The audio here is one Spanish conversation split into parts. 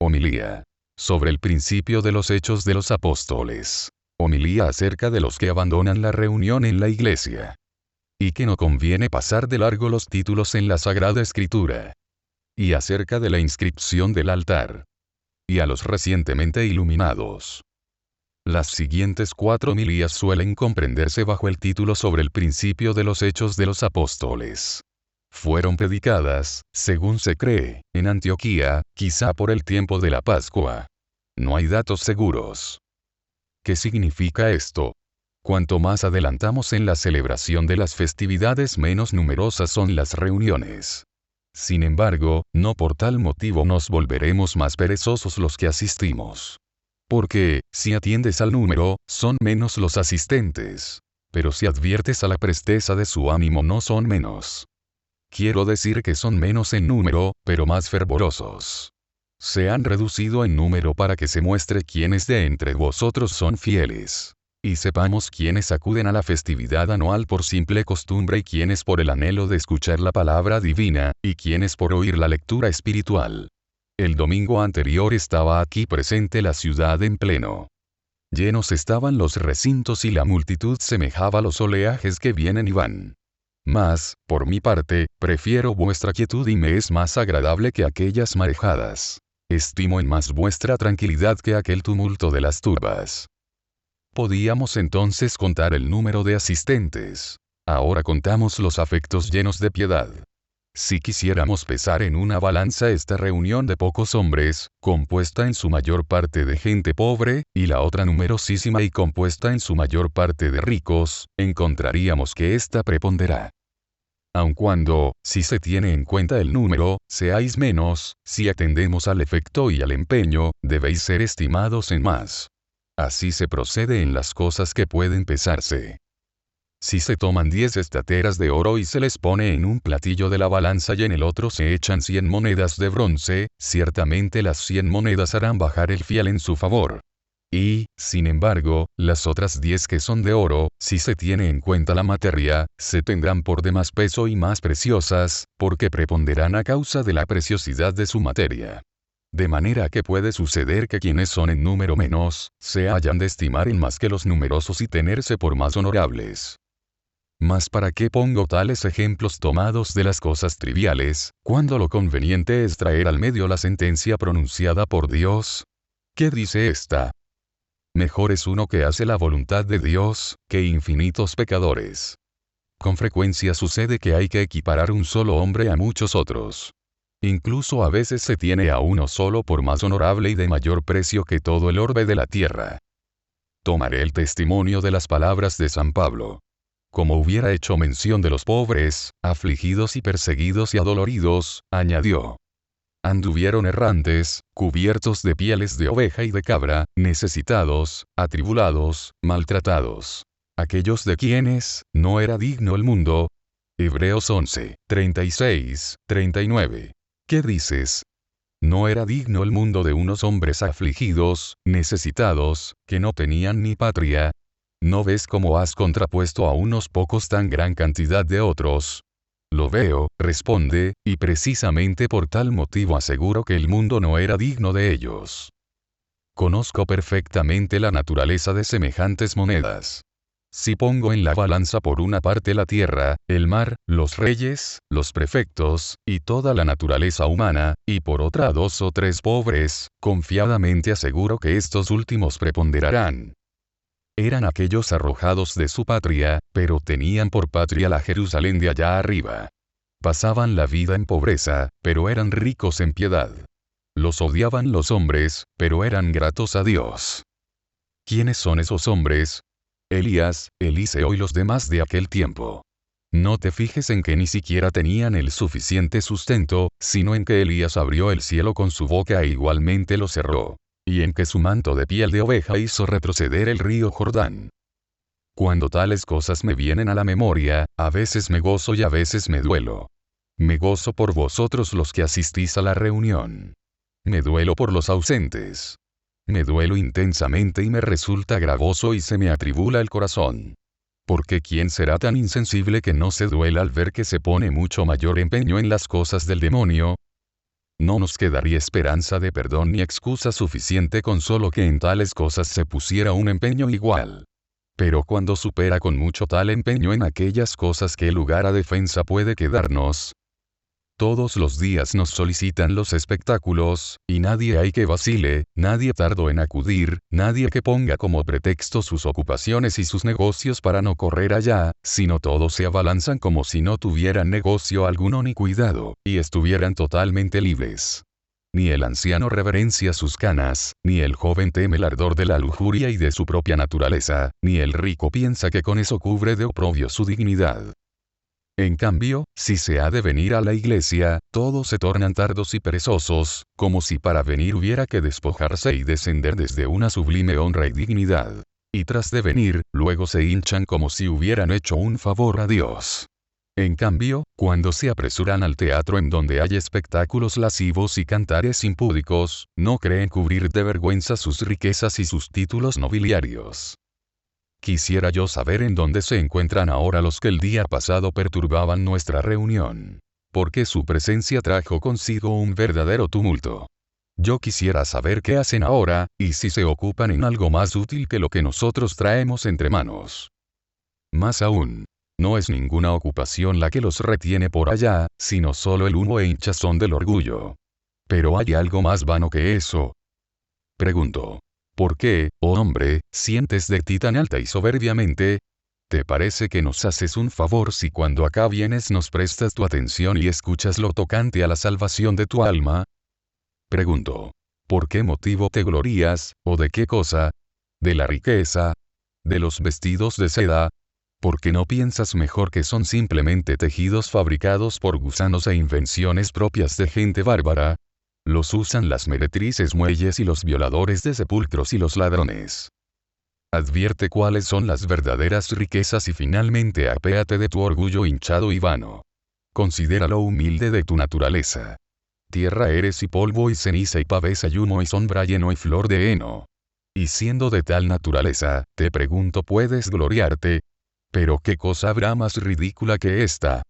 Homilía. Sobre el principio de los Hechos de los Apóstoles. Homilía acerca de los que abandonan la reunión en la iglesia. Y que no conviene pasar de largo los títulos en la Sagrada Escritura. Y acerca de la inscripción del altar. Y a los recientemente iluminados. Las siguientes 4 homilías suelen comprenderse bajo el título sobre el principio de los Hechos de los Apóstoles. Fueron predicadas, según se cree, en Antioquía, quizá por el tiempo de la Pascua. No hay datos seguros. ¿Qué significa esto? Cuanto más adelantamos en la celebración de las festividades, menos numerosas son las reuniones. Sin embargo, no por tal motivo nos volveremos más perezosos los que asistimos. Porque, si atiendes al número, son menos los asistentes. Pero si adviertes a la presteza de su ánimo, no son menos. Quiero decir que son menos en número, pero más fervorosos. Se han reducido en número para que se muestre quiénes de entre vosotros son fieles. Y sepamos quiénes acuden a la festividad anual por simple costumbre y quiénes por el anhelo de escuchar la palabra divina, y quiénes por oír la lectura espiritual. El domingo anterior estaba aquí presente la ciudad en pleno. Llenos estaban los recintos y la multitud semejaba los oleajes que vienen y van. Mas, por mi parte, prefiero vuestra quietud y me es más agradable que aquellas marejadas. Estimo en más vuestra tranquilidad que aquel tumulto de las turbas. Podíamos entonces contar el número de asistentes. Ahora contamos los afectos llenos de piedad. Si quisiéramos pesar en una balanza esta reunión de pocos hombres, compuesta en su mayor parte de gente pobre, y la otra numerosísima y compuesta en su mayor parte de ricos, encontraríamos que ésta prepondera. Aun cuando, si se tiene en cuenta el número, seáis menos, si atendemos al efecto y al empeño, debéis ser estimados en más. Así se procede en las cosas que pueden pesarse. Si se toman 10 estateras de oro y se les pone en un platillo de la balanza y en el otro se echan 100 monedas de bronce, ciertamente las 100 monedas harán bajar el fiel en su favor. Y, sin embargo, las otras 10 que son de oro, si se tiene en cuenta la materia, se tendrán por de más peso y más preciosas, porque preponderán a causa de la preciosidad de su materia. De manera que puede suceder que quienes son en número menos, se hayan de estimar en más que los numerosos y tenerse por más honorables. Mas ¿para qué pongo tales ejemplos tomados de las cosas triviales, cuando lo conveniente es traer al medio la sentencia pronunciada por Dios? ¿Qué dice esta? Mejor es uno que hace la voluntad de Dios, que infinitos pecadores. Con frecuencia sucede que hay que equiparar un solo hombre a muchos otros. Incluso a veces se tiene a uno solo por más honorable y de mayor precio que todo el orbe de la tierra. Tomaré el testimonio de las palabras de San Pablo. Como hubiera hecho mención de los pobres, afligidos y perseguidos y adoloridos, añadió. Anduvieron errantes, cubiertos de pieles de oveja y de cabra, necesitados, atribulados, maltratados. Aquellos de quienes no era digno el mundo. Hebreos 11, 36, 39. ¿Qué dices? No era digno el mundo de unos hombres afligidos, necesitados, que no tenían ni patria. ¿No ves cómo has contrapuesto a unos pocos tan gran cantidad de otros? Lo veo, responde, y precisamente por tal motivo aseguro que el mundo no era digno de ellos. Conozco perfectamente la naturaleza de semejantes monedas. Si pongo en la balanza por una parte la tierra, el mar, los reyes, los prefectos, y toda la naturaleza humana, y por otra 2 o 3 pobres, confiadamente aseguro que estos últimos preponderarán. Eran aquellos arrojados de su patria, pero tenían por patria la Jerusalén de allá arriba. Pasaban la vida en pobreza, pero eran ricos en piedad. Los odiaban los hombres, pero eran gratos a Dios. ¿Quiénes son esos hombres? Elías, Eliseo y los demás de aquel tiempo. No te fijes en que ni siquiera tenían el suficiente sustento, sino en que Elías abrió el cielo con su boca e igualmente lo cerró. Y en que su manto de piel de oveja hizo retroceder el río Jordán. Cuando tales cosas me vienen a la memoria, a veces me gozo y a veces me duelo. Me gozo por vosotros los que asistís a la reunión. Me duelo por los ausentes. Me duelo intensamente y me resulta gravoso y se me atribula el corazón. Porque ¿quién será tan insensible que no se duela al ver que se pone mucho mayor empeño en las cosas del demonio? no nos quedaría esperanza de perdón ni excusa suficiente con solo que en tales cosas se pusiera un empeño igual. Pero cuando supera con mucho tal empeño en aquellas cosas que lugar a defensa puede quedarnos, todos los días nos solicitan los espectáculos, y nadie hay que vacile, nadie tardo en acudir, nadie que ponga como pretexto sus ocupaciones y sus negocios para no correr allá, sino todos se abalanzan como si no tuvieran negocio alguno ni cuidado, y estuvieran totalmente libres. Ni el anciano reverencia sus canas, ni el joven teme el ardor de la lujuria y de su propia naturaleza, ni el rico piensa que con eso cubre de oprobio su dignidad. En cambio, si se ha de venir a la iglesia, todos se tornan tardos y perezosos, como si para venir hubiera que despojarse y descender desde una sublime honra y dignidad. Y tras de venir, luego se hinchan como si hubieran hecho un favor a Dios. En cambio, cuando se apresuran al teatro en donde hay espectáculos lascivos y cantares impúdicos, no creen cubrir de vergüenza sus riquezas y sus títulos nobiliarios. Quisiera yo saber en dónde se encuentran ahora los que el día pasado perturbaban nuestra reunión. Porque su presencia trajo consigo un verdadero tumulto. Yo quisiera saber qué hacen ahora, y si se ocupan en algo más útil que lo que nosotros traemos entre manos. Más aún, no es ninguna ocupación la que los retiene por allá, sino solo el humo e hinchazón del orgullo. Pero hay algo más vano que eso. Pregunto. ¿Por qué, oh hombre, sientes de ti tan alta y soberbiamente? ¿Te parece que nos haces un favor si cuando acá vienes nos prestas tu atención y escuchas lo tocante a la salvación de tu alma? Pregunto. ¿Por qué motivo te glorías, o de qué cosa? ¿De la riqueza? ¿De los vestidos de seda? ¿Por qué no piensas mejor que son simplemente tejidos fabricados por gusanos e invenciones propias de gente bárbara? Los usan las meretrices muelles y los violadores de sepulcros y los ladrones. Advierte cuáles son las verdaderas riquezas y finalmente apéate de tu orgullo hinchado y vano. Considera lo humilde de tu naturaleza. Tierra eres y polvo y ceniza y pavesa y humo y sombra lleno y flor de heno. Y siendo de tal naturaleza, te pregunto, ¿puedes gloriarte? Pero ¿qué cosa habrá más ridícula que esta?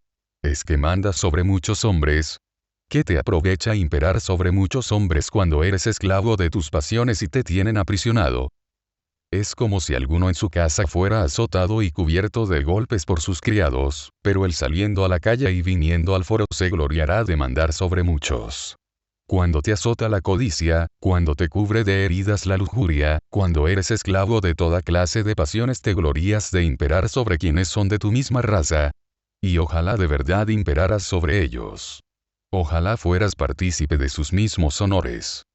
¿Es que mandas sobre muchos hombres? ¿Qué te aprovecha imperar sobre muchos hombres cuando eres esclavo de tus pasiones y te tienen aprisionado? Es como si alguno en su casa fuera azotado y cubierto de golpes por sus criados, pero él saliendo a la calle y viniendo al foro se gloriará de mandar sobre muchos. Cuando te azota la codicia, cuando te cubre de heridas la lujuria, cuando eres esclavo de toda clase de pasiones te glorías de imperar sobre quienes son de tu misma raza. Y ojalá de verdad imperaras sobre ellos. Ojalá fueras partícipe de sus mismos honores.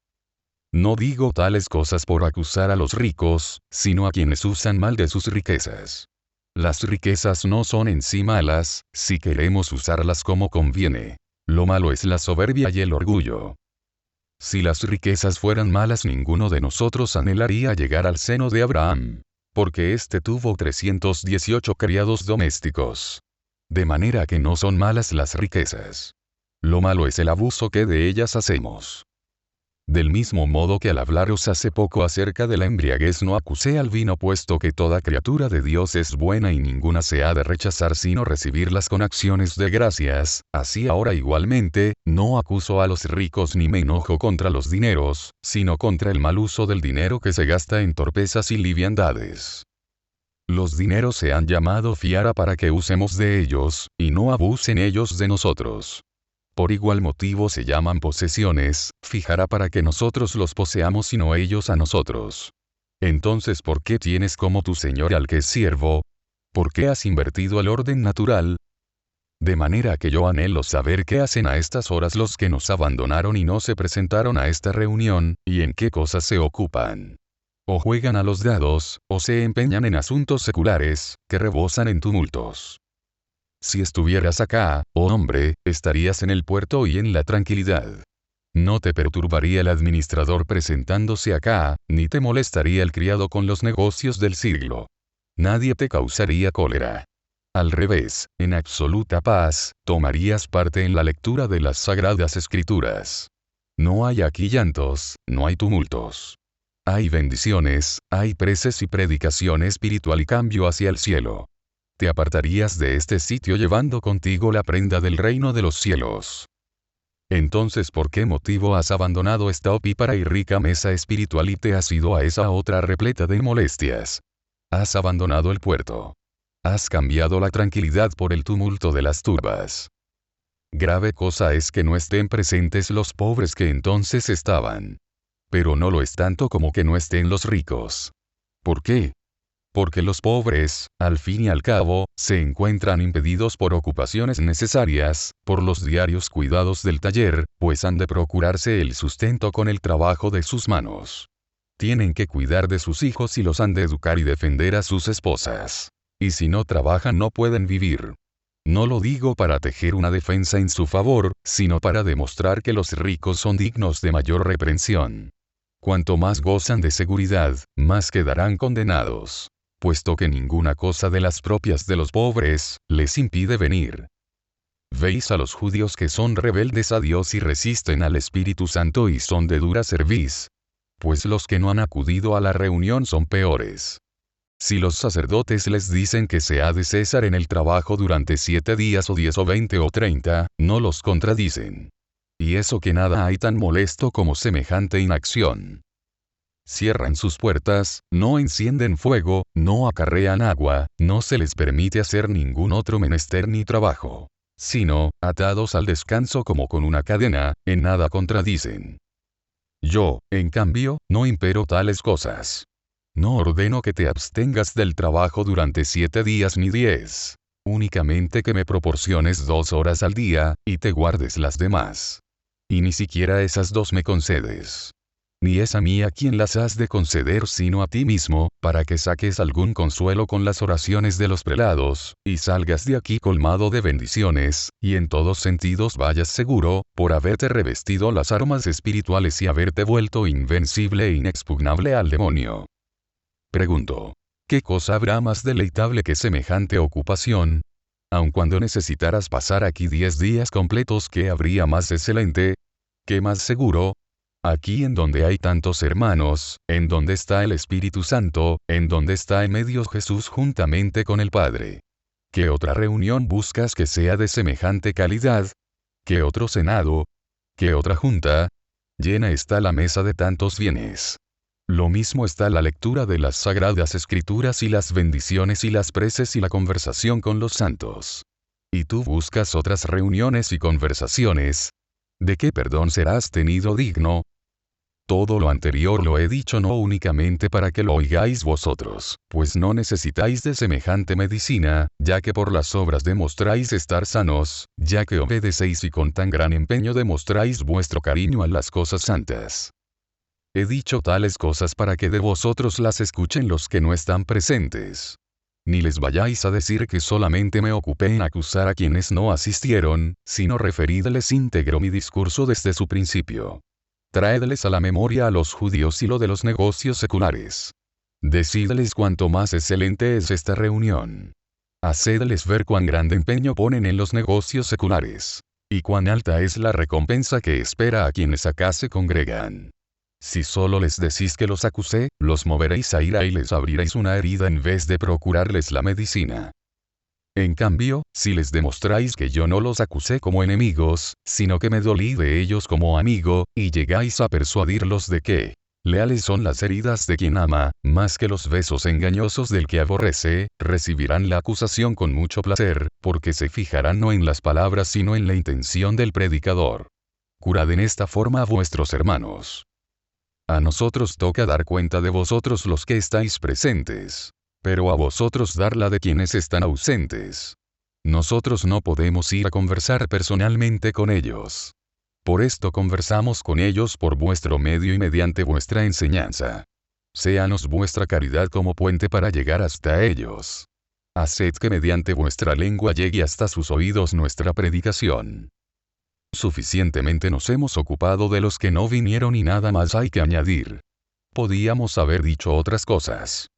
No digo tales cosas por acusar a los ricos, sino a quienes usan mal de sus riquezas. Las riquezas no son en sí malas, si queremos usarlas como conviene. Lo malo es la soberbia y el orgullo. Si las riquezas fueran malas, ninguno de nosotros anhelaría llegar al seno de Abraham, porque éste tuvo 318 criados domésticos. De manera que no son malas las riquezas. Lo malo es el abuso que de ellas hacemos. Del mismo modo que al hablaros hace poco acerca de la embriaguez no acusé al vino, puesto que toda criatura de Dios es buena y ninguna se ha de rechazar sino recibirlas con acciones de gracias, así ahora igualmente, no acuso a los ricos ni me enojo contra los dineros, sino contra el mal uso del dinero que se gasta en torpezas y liviandades. Los dineros se han llamado fiara para que usemos de ellos, y no abusen ellos de nosotros. Por igual motivo se llaman posesiones, fijará para que nosotros los poseamos y no ellos a nosotros. Entonces, ¿por qué tienes como tu señor al que es siervo? ¿Por qué has invertido el orden natural? De manera que yo anhelo saber qué hacen a estas horas los que nos abandonaron y no se presentaron a esta reunión, y en qué cosas se ocupan. O juegan a los dados, o se empeñan en asuntos seculares, que rebosan en tumultos. Si estuvieras acá, oh hombre, estarías en el puerto y en la tranquilidad. No te perturbaría el administrador presentándose acá, ni te molestaría el criado con los negocios del siglo. Nadie te causaría cólera. Al revés, en absoluta paz, tomarías parte en la lectura de las sagradas escrituras. No hay aquí llantos, no hay tumultos. Hay bendiciones, hay preces y predicación espiritual y cambio hacia el cielo. Te apartarías de este sitio llevando contigo la prenda del reino de los cielos. Entonces, ¿por qué motivo has abandonado esta opípara y rica mesa espiritual y te has ido a esa otra repleta de molestias? Has abandonado el puerto. Has cambiado la tranquilidad por el tumulto de las turbas. Grave cosa es que no estén presentes los pobres que entonces estaban. Pero no lo es tanto como que no estén los ricos. ¿Por qué? Porque los pobres, al fin y al cabo, se encuentran impedidos por ocupaciones necesarias, por los diarios cuidados del taller, pues han de procurarse el sustento con el trabajo de sus manos. Tienen que cuidar de sus hijos y los han de educar y defender a sus esposas. Y si no trabajan no pueden vivir. No lo digo para tejer una defensa en su favor, sino para demostrar que los ricos son dignos de mayor reprensión. Cuanto más gozan de seguridad, más quedarán condenados, puesto que ninguna cosa de las propias de los pobres les impide venir. Veis a los judíos que son rebeldes a Dios y resisten al Espíritu Santo y son de dura cerviz. Pues los que no han acudido a la reunión son peores. Si los sacerdotes les dicen que se ha de cesar en el trabajo durante 7 días o 10 o 20 o 30, no los contradicen. Y eso que nada hay tan molesto como semejante inacción. Cierran sus puertas, no encienden fuego, no acarrean agua, no se les permite hacer ningún otro menester ni trabajo. Sino, atados al descanso como con una cadena, en nada contradicen. Yo, en cambio, no impero tales cosas. No ordeno que te abstengas del trabajo durante 7 días ni 10. Únicamente que me proporciones 2 horas al día, y te guardes las demás. Y ni siquiera esas 2 me concedes. Ni es a mí a quien las has de conceder sino a ti mismo, para que saques algún consuelo con las oraciones de los prelados, y salgas de aquí colmado de bendiciones, y en todos sentidos vayas seguro, por haberte revestido las armas espirituales y haberte vuelto invencible e inexpugnable al demonio. Pregunto, ¿qué cosa habrá más deleitable que semejante ocupación? Aun cuando necesitaras pasar aquí 10 días completos, ¿qué habría más excelente? ¿Qué más seguro? Aquí en donde hay tantos hermanos, en donde está el Espíritu Santo, en donde está en medio Jesús juntamente con el Padre. ¿Qué otra reunión buscas que sea de semejante calidad? ¿Qué otro senado? ¿Qué otra junta? Llena está la mesa de tantos bienes. Lo mismo está la lectura de las sagradas escrituras y las bendiciones y las preces y la conversación con los santos. Y tú buscas otras reuniones y conversaciones. ¿De qué perdón serás tenido digno? Todo lo anterior lo he dicho no únicamente para que lo oigáis vosotros, pues no necesitáis de semejante medicina, ya que por las obras demostráis estar sanos, ya que obedecéis y con tan gran empeño demostráis vuestro cariño a las cosas santas. He dicho tales cosas para que de vosotros las escuchen los que no están presentes. Ni les vayáis a decir que solamente me ocupé en acusar a quienes no asistieron, sino referídles íntegro mi discurso desde su principio. Traédles a la memoria a los judíos y lo de los negocios seculares. Decidles cuánto más excelente es esta reunión. Hacedles ver cuán grande empeño ponen en los negocios seculares. Y cuán alta es la recompensa que espera a quienes acá se congregan. Si solo les decís que los acusé, los moveréis a ira y les abriréis una herida en vez de procurarles la medicina. En cambio, si les demostráis que yo no los acusé como enemigos, sino que me dolí de ellos como amigo, y llegáis a persuadirlos de que leales son las heridas de quien ama, más que los besos engañosos del que aborrece, recibirán la acusación con mucho placer, porque se fijarán no en las palabras sino en la intención del predicador. Curad en esta forma a vuestros hermanos. A nosotros toca dar cuenta de vosotros los que estáis presentes. Pero a vosotros dar la de quienes están ausentes. Nosotros no podemos ir a conversar personalmente con ellos. Por esto conversamos con ellos por vuestro medio y mediante vuestra enseñanza. Séanos vuestra caridad como puente para llegar hasta ellos. Haced que mediante vuestra lengua llegue hasta sus oídos nuestra predicación. Suficientemente nos hemos ocupado de los que no vinieron y nada más hay que añadir. Podíamos haber dicho otras cosas.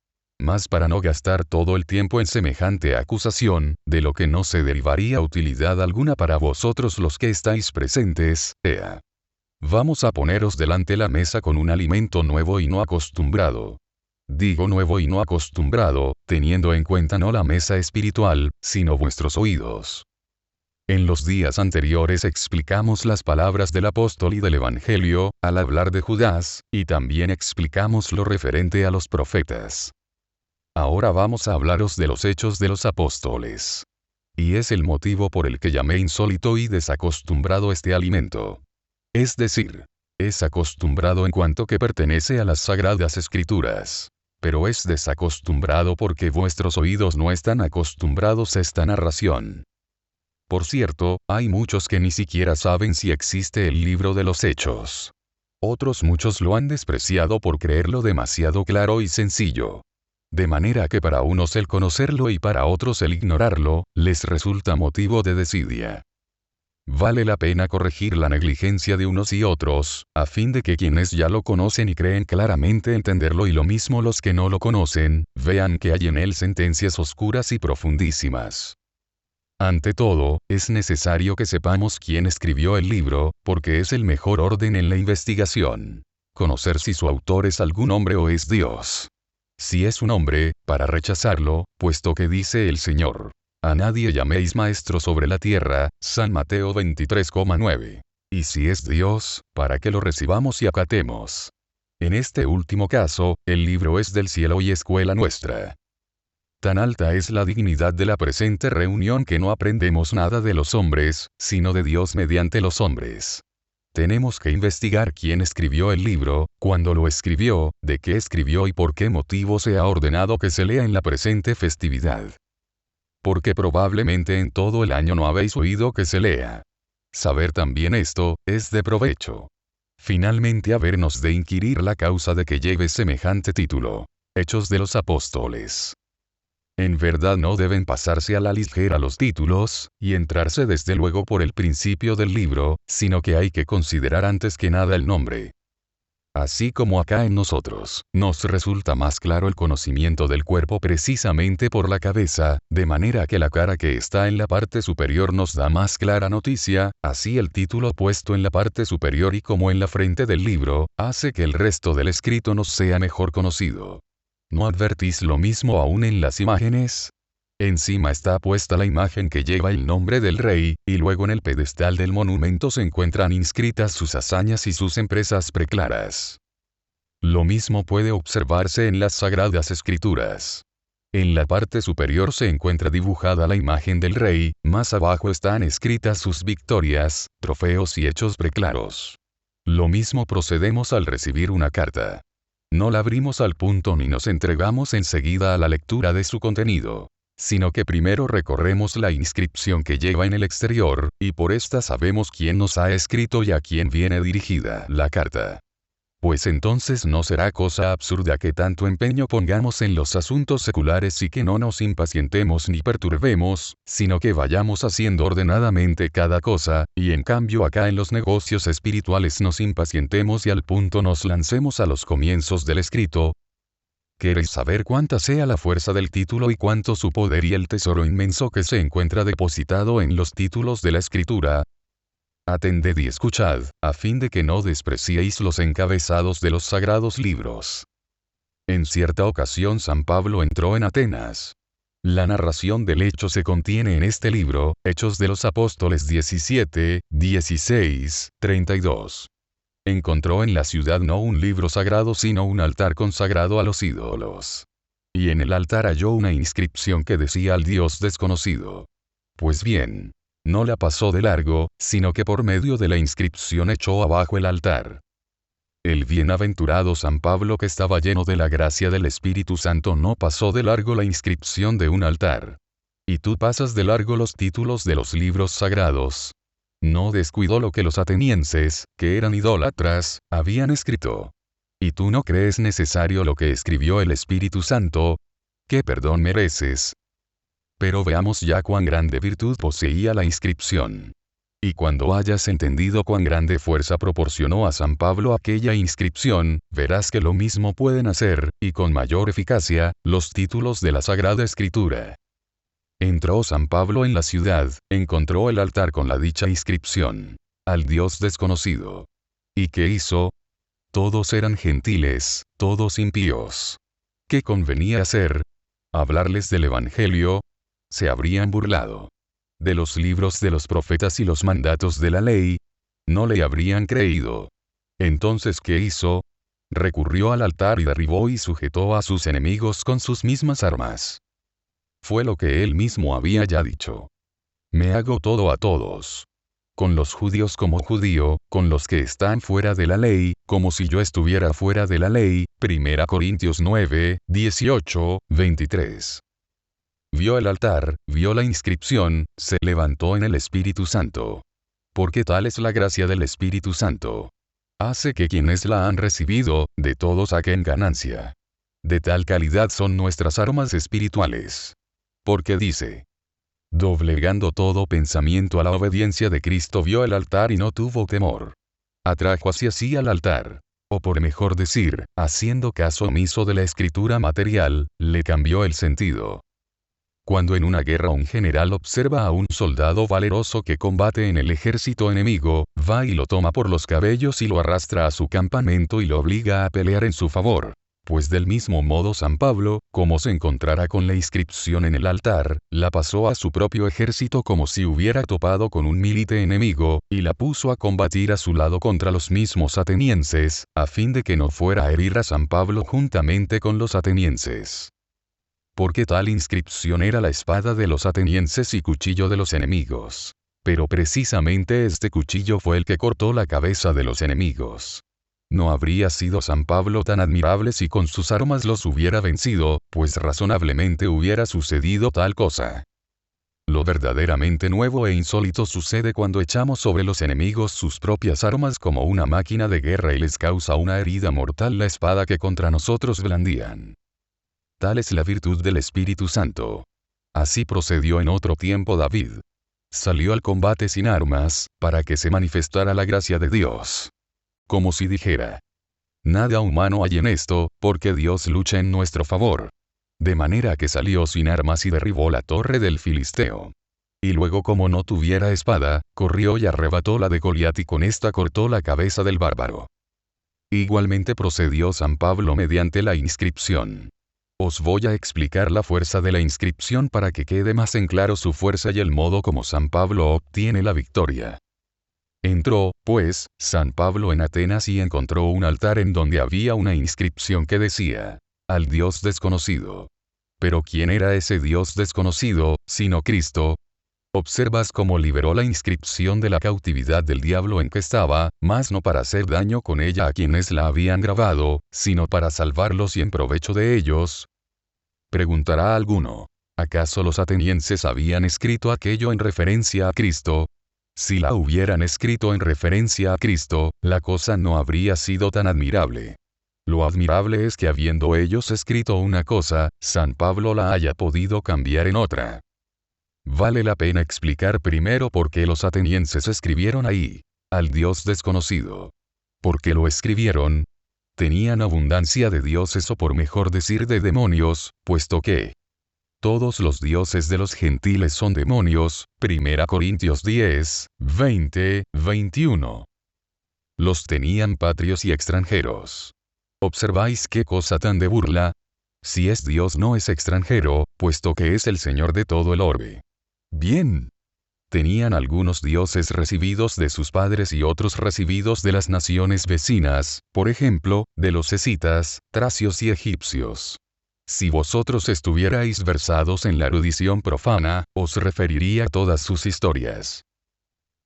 Mas para no gastar todo el tiempo en semejante acusación, de lo que no se derivaría utilidad alguna para vosotros los que estáis presentes, vamos a poneros delante la mesa con un alimento nuevo y no acostumbrado. Digo nuevo y no acostumbrado, teniendo en cuenta no la mesa espiritual, sino vuestros oídos. En los días anteriores explicamos las palabras del apóstol y del Evangelio, al hablar de Judas, y también explicamos lo referente a los profetas. Ahora vamos a hablaros de los hechos de los apóstoles. Y es el motivo por el que llamé insólito y desacostumbrado este alimento. Es decir, es acostumbrado en cuanto que pertenece a las Sagradas Escrituras. Pero es desacostumbrado porque vuestros oídos no están acostumbrados a esta narración. Por cierto, hay muchos que ni siquiera saben si existe el libro de los Hechos. Otros muchos lo han despreciado por creerlo demasiado claro y sencillo. De manera que para unos el conocerlo y para otros el ignorarlo, les resulta motivo de desidia. Vale la pena corregir la negligencia de unos y otros, a fin de que quienes ya lo conocen y creen claramente entenderlo y lo mismo los que no lo conocen, vean que hay en él sentencias oscuras y profundísimas. Ante todo, es necesario que sepamos quién escribió el libro, porque es el mejor orden en la investigación. Conocer si su autor es algún hombre o es Dios. Si es un hombre, para rechazarlo, puesto que dice el Señor: a nadie llaméis maestro sobre la tierra, San Mateo 23,9. Y si es Dios, para que lo recibamos y acatemos. En este último caso, el libro es del cielo y escuela nuestra. Tan alta es la dignidad de la presente reunión que no aprendemos nada de los hombres, sino de Dios mediante los hombres. Tenemos que investigar quién escribió el libro, cuándo lo escribió, de qué escribió y por qué motivo se ha ordenado que se lea en la presente festividad. Porque probablemente en todo el año no habéis oído que se lea. Saber también esto, es de provecho. Finalmente habernos de inquirir la causa de que lleve semejante título. Hechos de los Apóstoles. En verdad no deben pasarse a la ligera los títulos, y entrarse desde luego por el principio del libro, sino que hay que considerar antes que nada el nombre. Así como acá en nosotros, nos resulta más claro el conocimiento del cuerpo precisamente por la cabeza, de manera que la cara que está en la parte superior nos da más clara noticia, así el título puesto en la parte superior y como en la frente del libro, hace que el resto del escrito nos sea mejor conocido. ¿No advertís lo mismo aún en las imágenes? Encima está puesta la imagen que lleva el nombre del rey, y luego en el pedestal del monumento se encuentran inscritas sus hazañas y sus empresas preclaras. Lo mismo puede observarse en las Sagradas Escrituras. En la parte superior se encuentra dibujada la imagen del rey, más abajo están escritas sus victorias, trofeos y hechos preclaros. Lo mismo procedemos al recibir una carta. No la abrimos al punto ni nos entregamos enseguida a la lectura de su contenido, sino que primero recorremos la inscripción que lleva en el exterior, y por esta sabemos quién nos ha escrito y a quién viene dirigida la carta. Pues entonces no será cosa absurda que tanto empeño pongamos en los asuntos seculares y que no nos impacientemos ni perturbemos, sino que vayamos haciendo ordenadamente cada cosa, y en cambio acá en los negocios espirituales nos impacientemos y al punto nos lancemos a los comienzos del escrito. ¿Queréis saber cuánta sea la fuerza del título y cuánto su poder y el tesoro inmenso que se encuentra depositado en los títulos de la Escritura? Atended y escuchad, a fin de que no despreciéis los encabezados de los sagrados libros. En cierta ocasión San Pablo entró en Atenas. La narración del hecho se contiene en este libro, Hechos de los Apóstoles 17, 16, 32. Encontró en la ciudad no un libro sagrado sino un altar consagrado a los ídolos. Y en el altar halló una inscripción que decía al Dios desconocido. Pues bien, no la pasó de largo, sino que por medio de la inscripción echó abajo el altar. El bienaventurado San Pablo, que estaba lleno de la gracia del Espíritu Santo, no pasó de largo la inscripción de un altar. Y tú pasas de largo los títulos de los libros sagrados. No descuidó lo que los atenienses, que eran idólatras, habían escrito. ¿Y tú no crees necesario lo que escribió el Espíritu Santo? ¿Qué perdón mereces? Pero veamos ya cuán grande virtud poseía la inscripción. Y cuando hayas entendido cuán grande fuerza proporcionó a San Pablo aquella inscripción, verás que lo mismo pueden hacer, y con mayor eficacia, los títulos de la Sagrada Escritura. Entró San Pablo en la ciudad, encontró el altar con la dicha inscripción: al Dios desconocido. ¿Y qué hizo? Todos eran gentiles, todos impíos. ¿Qué convenía hacer? ¿Hablarles del Evangelio? Se habrían burlado. de los libros de los profetas y los mandatos de la ley, no le habrían creído. Entonces, ¿qué hizo? Recurrió al altar y derribó y sujetó a sus enemigos con sus mismas armas. Fue lo que él mismo había ya dicho. Me hago todo a todos. Con los judíos como judío, con los que están fuera de la ley, como si yo estuviera fuera de la ley. 1 Corintios 9, 18, 23. Vio el altar, vio la inscripción, se levantó en el Espíritu Santo. Porque tal es la gracia del Espíritu Santo. Hace que quienes la han recibido, de todo saquen ganancia. De tal calidad son nuestras armas espirituales. Porque dice: doblegando todo pensamiento a la obediencia de Cristo, vio el altar y no tuvo temor. Atrajo hacia sí al altar. O por mejor decir, haciendo caso omiso de la escritura material, le cambió el sentido. Cuando en una guerra un general observa a un soldado valeroso que combate en el ejército enemigo, va y lo toma por los cabellos y lo arrastra a su campamento y lo obliga a pelear en su favor. Pues del mismo modo San Pablo, como se encontrara con la inscripción en el altar, la pasó a su propio ejército como si hubiera topado con un milite enemigo, y la puso a combatir a su lado contra los mismos atenienses, a fin de que no fuera a herir a San Pablo juntamente con los atenienses. Porque tal inscripción era la espada de los atenienses y cuchillo de los enemigos. Pero precisamente este cuchillo fue el que cortó la cabeza de los enemigos. No habría sido San Pablo tan admirable si con sus armas los hubiera vencido, pues razonablemente hubiera sucedido tal cosa. Lo verdaderamente nuevo e insólito sucede cuando echamos sobre los enemigos sus propias armas como una máquina de guerra y les causa una herida mortal la espada que contra nosotros blandían. Tal es la virtud del Espíritu Santo. Así procedió en otro tiempo David. Salió al combate sin armas, para que se manifestara la gracia de Dios. Como si dijera: nada humano hay en esto, porque Dios lucha en nuestro favor. De manera que salió sin armas y derribó la torre del Filisteo. Y luego, como no tuviera espada, corrió y arrebató la de Goliat y con esta cortó la cabeza del bárbaro. Igualmente procedió San Pablo mediante la inscripción. Os voy a explicar la fuerza de la inscripción para que quede más en claro su fuerza y el modo como San Pablo obtiene la victoria. Entró, pues, San Pablo en Atenas y encontró un altar en donde había una inscripción que decía: al Dios desconocido. Pero ¿quién era ese Dios desconocido, sino Cristo? Observas cómo liberó la inscripción de la cautividad del diablo en que estaba, mas no para hacer daño con ella a quienes la habían grabado, sino para salvarlos y en provecho de ellos. Preguntará alguno: ¿acaso los atenienses habían escrito aquello en referencia a Cristo? Si la hubieran escrito en referencia a Cristo, la cosa no habría sido tan admirable. Lo admirable es que habiendo ellos escrito una cosa, San Pablo la haya podido cambiar en otra. Vale la pena explicar primero por qué los atenienses escribieron ahí: al Dios desconocido. ¿Por qué lo escribieron? Tenían abundancia de dioses, o por mejor decir de demonios, puesto que todos los dioses de los gentiles son demonios. 1 Corintios 10, 20, 21. Los tenían patrios y extranjeros. ¿Observáis qué cosa tan de burla? Si es Dios, no es extranjero, puesto que es el Señor de todo el orbe. Bien. Tenían algunos dioses recibidos de sus padres y otros recibidos de las naciones vecinas, por ejemplo, de los escitas, tracios y egipcios. Si vosotros estuvierais versados en la erudición profana, os referiría todas sus historias.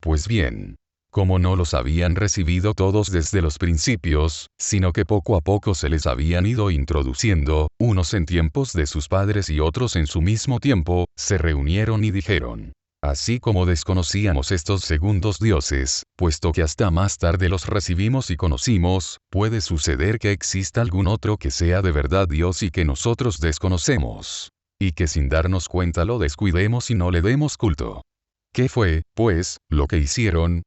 Pues bien, como no los habían recibido todos desde los principios, sino que poco a poco se les habían ido introduciendo, unos en tiempos de sus padres y otros en su mismo tiempo, se reunieron y dijeron: así como desconocíamos estos segundos dioses, puesto que hasta más tarde los recibimos y conocimos, puede suceder que exista algún otro que sea de verdad Dios y que nosotros desconocemos. Y que sin darnos cuenta lo descuidemos y no le demos culto. ¿Qué fue, pues, lo que hicieron?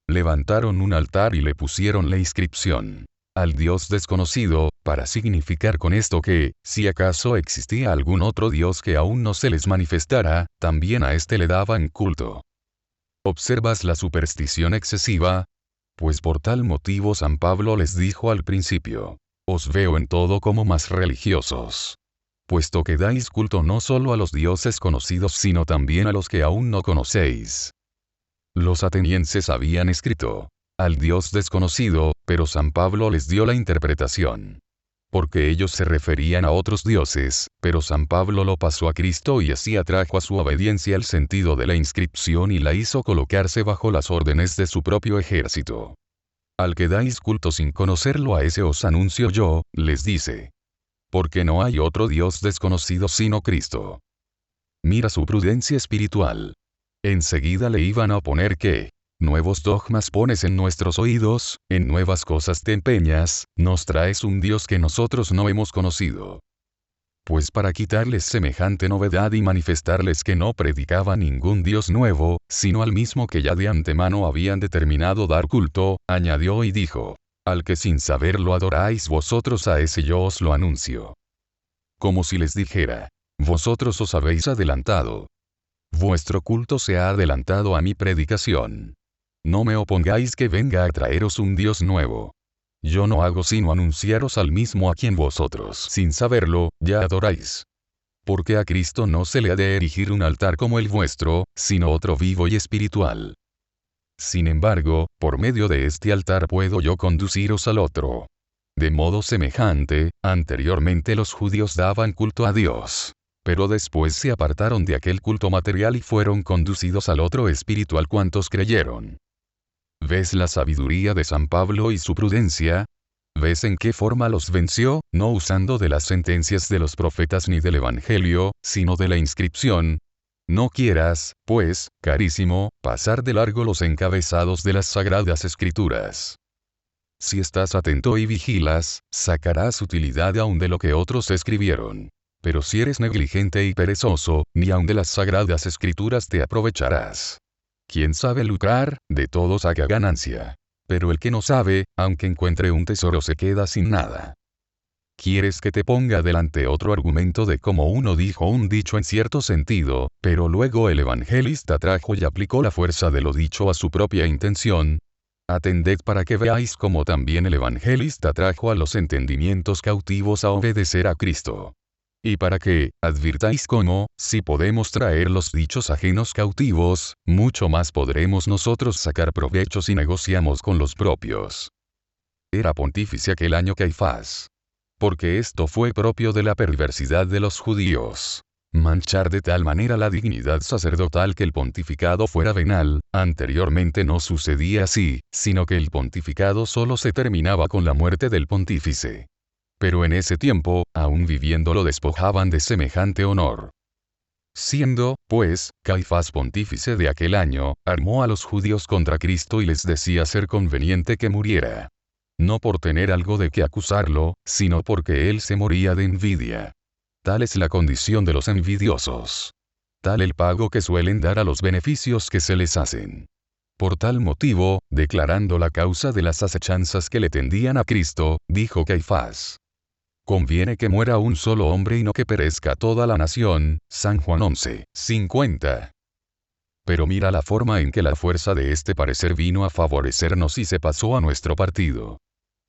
Levantaron un altar y le pusieron la inscripción: al Dios desconocido, para significar con esto que, si acaso existía algún otro Dios que aún no se les manifestara, también a éste le daban culto. ¿Observas la superstición excesiva? Pues por tal motivo San Pablo les dijo al principio: os veo en todo como más religiosos. puesto que dais culto no solo a los dioses conocidos sino también a los que aún no conocéis. Los atenienses habían escrito al Dios desconocido, pero San Pablo les dio la interpretación. Porque ellos se referían a otros dioses, pero San Pablo lo pasó a Cristo y así atrajo a su obediencia el sentido de la inscripción y la hizo colocarse bajo las órdenes de su propio ejército. Al que dais culto sin conocerlo, a ese os anuncio yo, les dice. Porque no hay otro Dios desconocido sino Cristo. Mira su prudencia espiritual. Enseguida le iban a oponer que, nuevos dogmas pones en nuestros oídos, en nuevas cosas te empeñas, nos traes un Dios que nosotros no hemos conocido. Pues para quitarles semejante novedad y manifestarles que no predicaba ningún Dios nuevo, sino al mismo que ya de antemano habían determinado dar culto, añadió y dijo, al que sin saberlo adoráis vosotros, a ese yo os lo anuncio. Como si les dijera, vosotros os habéis adelantado. Vuestro culto se ha adelantado a mi predicación. No me opongáis que venga a traeros un Dios nuevo. Yo no hago sino anunciaros al mismo a quien vosotros, sin saberlo, ya adoráis. Porque a Cristo no se le ha de erigir un altar como el vuestro, sino otro vivo y espiritual. Sin embargo, por medio de este altar puedo yo conduciros al otro. De modo semejante, anteriormente los judíos daban culto a Dios. Pero después se apartaron de aquel culto material y fueron conducidos al otro espiritual cuantos creyeron. ¿Ves la sabiduría de San Pablo y su prudencia? ¿Ves en qué forma los venció, no usando de las sentencias de los profetas ni del Evangelio, sino de la inscripción? No quieras, pues, carísimo, pasar de largo los encabezados de las Sagradas Escrituras. Si estás atento y vigilas, sacarás utilidad aún de lo que otros escribieron. Pero si eres negligente y perezoso, ni aun de las Sagradas Escrituras te aprovecharás. Quien sabe lucrar, de todo saca ganancia. Pero el que no sabe, aunque encuentre un tesoro se queda sin nada. ¿Quieres que te ponga delante otro argumento de cómo uno dijo un dicho en cierto sentido, pero luego el evangelista trajo y aplicó la fuerza de lo dicho a su propia intención? Atended para que veáis cómo también el evangelista trajo a los entendimientos cautivos a obedecer a Cristo. Y para que, advirtáis cómo, si podemos traer los dichos ajenos cautivos, mucho más podremos nosotros sacar provecho si negociamos con los propios. Era pontífice aquel año Caifás. Porque esto fue propio de la perversidad de los judíos. Manchar de tal manera la dignidad sacerdotal que el pontificado fuera venal, anteriormente no sucedía así, sino que el pontificado solo se terminaba con la muerte del pontífice. Pero en ese tiempo, aún viviendo lo despojaban de semejante honor. Siendo, pues, Caifás pontífice de aquel año, armó a los judíos contra Cristo y les decía ser conveniente que muriera. No por tener algo de que acusarlo, sino porque él se moría de envidia. Tal es la condición de los envidiosos. Tal el pago que suelen dar a los beneficios que se les hacen. Por tal motivo, declarando la causa de las asechanzas que le tendían a Cristo, dijo Caifás: conviene que muera un solo hombre y no que perezca toda la nación. San Juan 11:50. Pero mira la forma en que la fuerza de este parecer vino a favorecernos y se pasó a nuestro partido.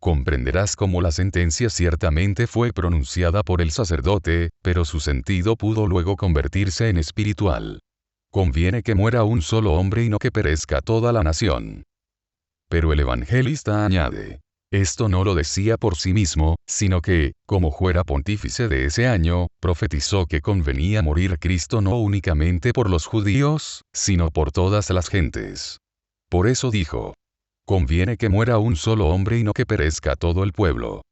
Comprenderás cómo la sentencia ciertamente fue pronunciada por el sacerdote, pero su sentido pudo luego convertirse en espiritual. Conviene que muera un solo hombre y no que perezca toda la nación. Pero el evangelista añade: esto no lo decía por sí mismo, sino que, como fuera pontífice de ese año, profetizó que convenía morir Cristo no únicamente por los judíos, sino por todas las gentes. Por eso dijo: conviene que muera un solo hombre y no que perezca todo el pueblo.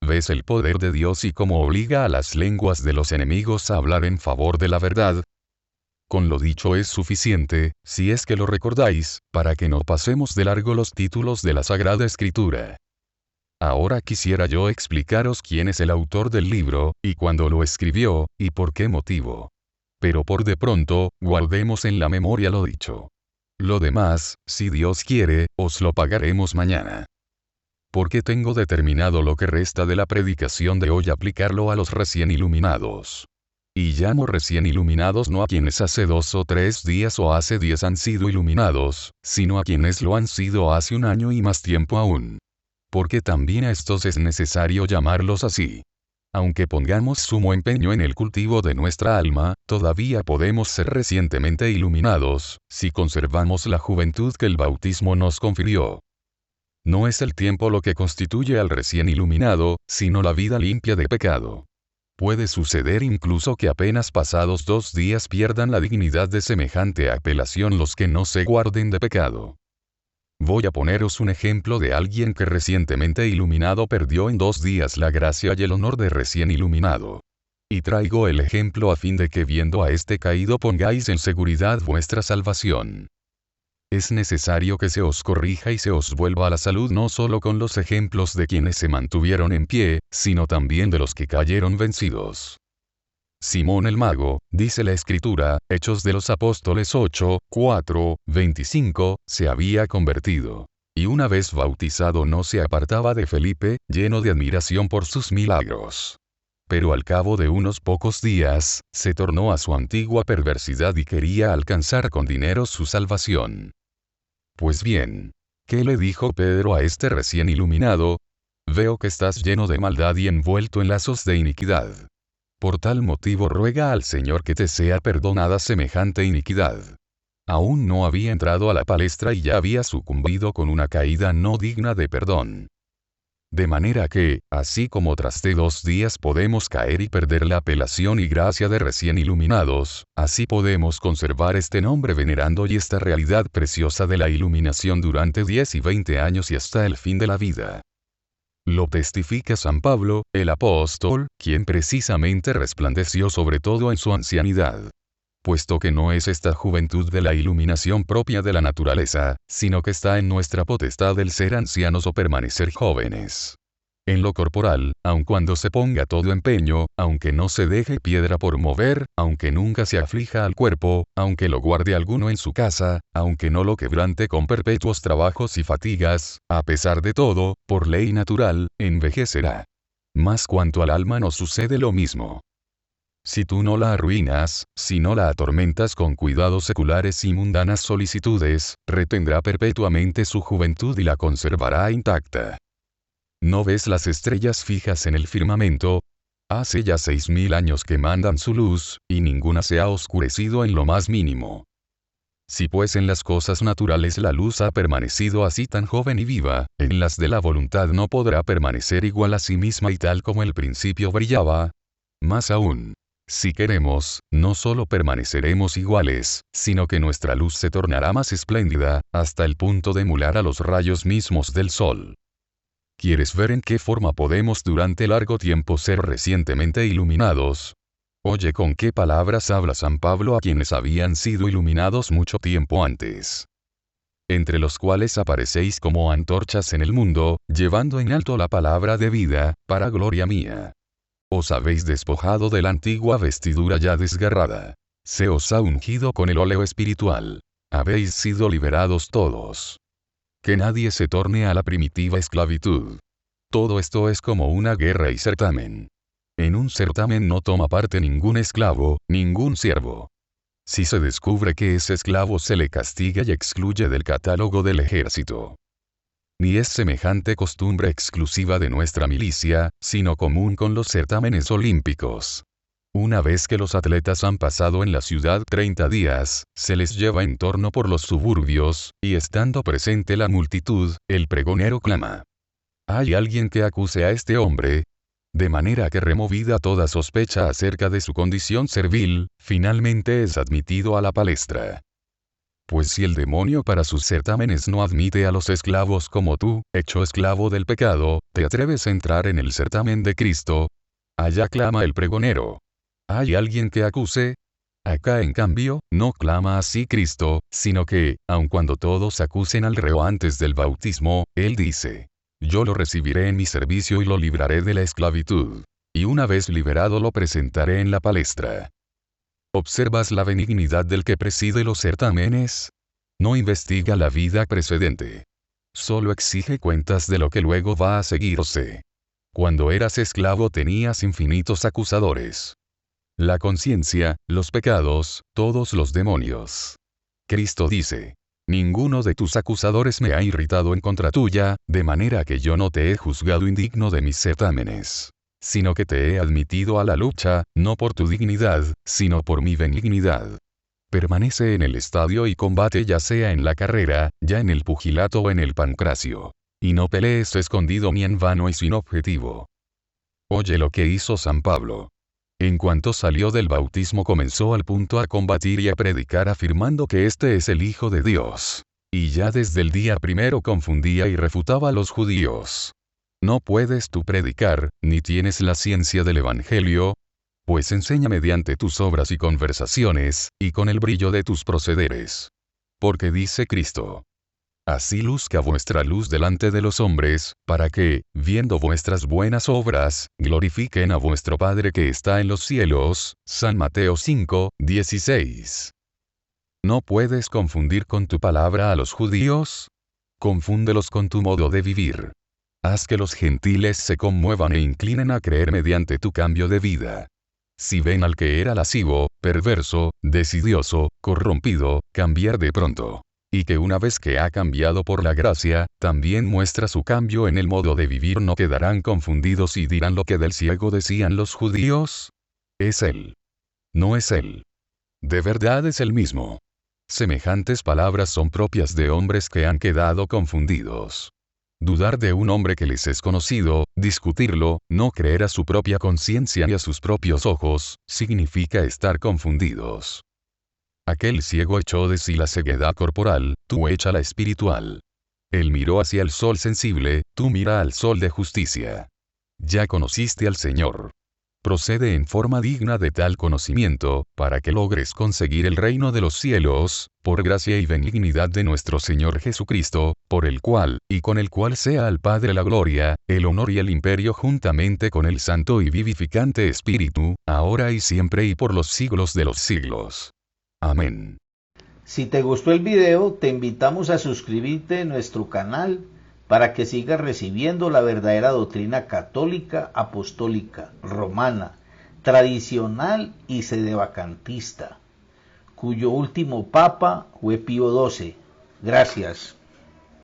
¿Ves el poder de Dios y cómo obliga a las lenguas de los enemigos a hablar en favor de la verdad? Con lo dicho es suficiente, si es que lo recordáis, para que no pasemos de largo los títulos de la Sagrada Escritura. Ahora quisiera yo explicaros quién es el autor del libro, y cuándo lo escribió, y por qué motivo. Pero por de pronto, guardemos en la memoria lo dicho. Lo demás, si Dios quiere, os lo pagaremos mañana. Porque tengo determinado lo que resta de la predicación de hoy aplicarlo a los recién iluminados. Y llamo recién iluminados no a quienes hace 2 o 3 días o hace 10 han sido iluminados, sino a quienes lo han sido hace un año y más tiempo aún. Porque también a estos es necesario llamarlos así. Aunque pongamos sumo empeño en el cultivo de nuestra alma, todavía podemos ser recientemente iluminados, si conservamos la juventud que el bautismo nos confirió. No es el tiempo lo que constituye al recién iluminado, sino la vida limpia de pecado. Puede suceder incluso que apenas pasados 2 días pierdan la dignidad de semejante apelación los que no se guarden de pecado. Voy a poneros un ejemplo de alguien que recientemente iluminado perdió en 2 días la gracia y el honor de recién iluminado. Y traigo el ejemplo a fin de que viendo a este caído pongáis en seguridad vuestra salvación. Es necesario que se os corrija y se os vuelva a la salud no solo con los ejemplos de quienes se mantuvieron en pie, sino también de los que cayeron vencidos. Simón el mago, dice la Escritura, Hechos de los Apóstoles 8, 4, 25, se había convertido. Y una vez bautizado no se apartaba de Felipe, lleno de admiración por sus milagros. Pero al cabo de unos pocos días, se tornó a su antigua perversidad y quería alcanzar con dinero su salvación. Pues bien, ¿qué le dijo Pedro a este recién iluminado? Veo que estás lleno de maldad y envuelto en lazos de iniquidad. Por tal motivo ruega al Señor que te sea perdonada semejante iniquidad. Aún no había entrado a la palestra y ya había sucumbido con una caída no digna de perdón. De manera que, así como tras de 2 días podemos caer y perder la apelación y gracia de recién iluminados, así podemos conservar este nombre venerando y esta realidad preciosa de la iluminación durante 10 y 20 años y hasta el fin de la vida. Lo testifica San Pablo, el apóstol, quien precisamente resplandeció sobre todo en su ancianidad. Puesto que no es esta juventud de la iluminación propia de la naturaleza, sino que está en nuestra potestad el ser ancianos o permanecer jóvenes. En lo corporal, aun cuando se ponga todo empeño, aunque no se deje piedra por mover, aunque nunca se aflija al cuerpo, aunque lo guarde alguno en su casa, aunque no lo quebrante con perpetuos trabajos y fatigas, a pesar de todo, por ley natural, envejecerá. Mas cuanto al alma no sucede lo mismo. Si tú no la arruinas, si no la atormentas con cuidados seculares y mundanas solicitudes, retendrá perpetuamente su juventud y la conservará intacta. ¿No ves las estrellas fijas en el firmamento? Hace ya 6000 años que mandan su luz, y ninguna se ha oscurecido en lo más mínimo. Si pues en las cosas naturales la luz ha permanecido así tan joven y viva, en las de la voluntad no podrá permanecer igual a sí misma y tal como el principio brillaba. Más aún, si queremos, no solo permaneceremos iguales, sino que nuestra luz se tornará más espléndida, hasta el punto de emular a los rayos mismos del sol. ¿Quieres ver en qué forma podemos durante largo tiempo ser recientemente iluminados? Oye con qué palabras habla San Pablo a quienes habían sido iluminados mucho tiempo antes. Entre los cuales aparecéis como antorchas en el mundo, llevando en alto la palabra de vida, para gloria mía. Os habéis despojado de la antigua vestidura ya desgarrada. Se os ha ungido con el óleo espiritual. Habéis sido liberados todos. Que nadie se torne a la primitiva esclavitud. Todo esto es como una guerra y certamen. En un certamen no toma parte ningún esclavo, ningún siervo. Si se descubre que es esclavo se le castiga y excluye del catálogo del ejército. Ni es semejante costumbre exclusiva de nuestra milicia, sino común con los certámenes olímpicos. Una vez que los atletas han pasado en la ciudad 30 días, se les lleva en torno por los suburbios, y estando presente la multitud, el pregonero clama: ¿hay alguien que acuse a este hombre? De manera que removida toda sospecha acerca de su condición servil, finalmente es admitido a la palestra. Pues si el demonio para sus certámenes no admite a los esclavos como tú, hecho esclavo del pecado, ¿te atreves a entrar en el certamen de Cristo? Allá clama el pregonero: ¿hay alguien que acuse? Acá en cambio, no clama así Cristo, sino que, aun cuando todos acusen al reo antes del bautismo, él dice: yo lo recibiré en mi servicio y lo libraré de la esclavitud. Y una vez liberado lo presentaré en la palestra. ¿Observas la benignidad del que preside los certámenes? No investiga la vida precedente. Solo exige cuentas de lo que luego va a seguirse. Cuando eras esclavo tenías infinitos acusadores. La conciencia, los pecados, todos los demonios. Cristo dice: ninguno de tus acusadores me ha irritado en contra tuya, de manera que yo no te he juzgado indigno de mis certámenes. sino que te he admitido a la lucha, no por tu dignidad, sino por mi benignidad. Permanece en el estadio y combate, ya sea en la carrera, ya en el pugilato o en el pancracio. Y no pelees escondido ni en vano y sin objetivo. Oye lo que hizo San Pablo. En cuanto salió del bautismo comenzó al punto a combatir y a predicar afirmando que este es el Hijo de Dios. Y ya desde el día primero confundía y refutaba a los judíos. ¿No puedes tú predicar, ni tienes la ciencia del Evangelio? Pues enseña mediante tus obras y conversaciones, y con el brillo de tus procederes. Porque dice Cristo: así luzca vuestra luz delante de los hombres, para que, viendo vuestras buenas obras, glorifiquen a vuestro Padre que está en los cielos. San Mateo 5, 16. ¿No puedes confundir con tu palabra a los judíos? Confúndelos con tu modo de vivir. Haz que los gentiles se conmuevan e inclinen a creer mediante tu cambio de vida. Si ven al que era lascivo, perverso, desidioso, corrompido, cambiar de pronto. Y que una vez que ha cambiado por la gracia, también muestra su cambio en el modo de vivir, no quedarán confundidos y dirán lo que del ciego decían los judíos. Es él. No es él. De verdad es el mismo. Semejantes palabras son propias de hombres que han quedado confundidos. Dudar de un hombre que les es conocido, discutirlo, no creer a su propia conciencia ni a sus propios ojos, significa estar confundidos. Aquel ciego echó de sí la ceguedad corporal, tú echa la espiritual. Él miró hacia el sol sensible, tú mira al sol de justicia. Ya conociste al Señor. Procede en forma digna de tal conocimiento, para que logres conseguir el reino de los cielos, por gracia y benignidad de nuestro Señor Jesucristo, por el cual, y con el cual sea al Padre la gloria, el honor y el imperio juntamente con el Santo y vivificante Espíritu, ahora y siempre y por los siglos de los siglos. Amén. Si te gustó el video, te invitamos a suscribirte a nuestro canal para que sigas recibiendo la verdadera doctrina católica, apostólica, romana, tradicional y sedevacantista, cuyo último papa fue Pío XII. Gracias.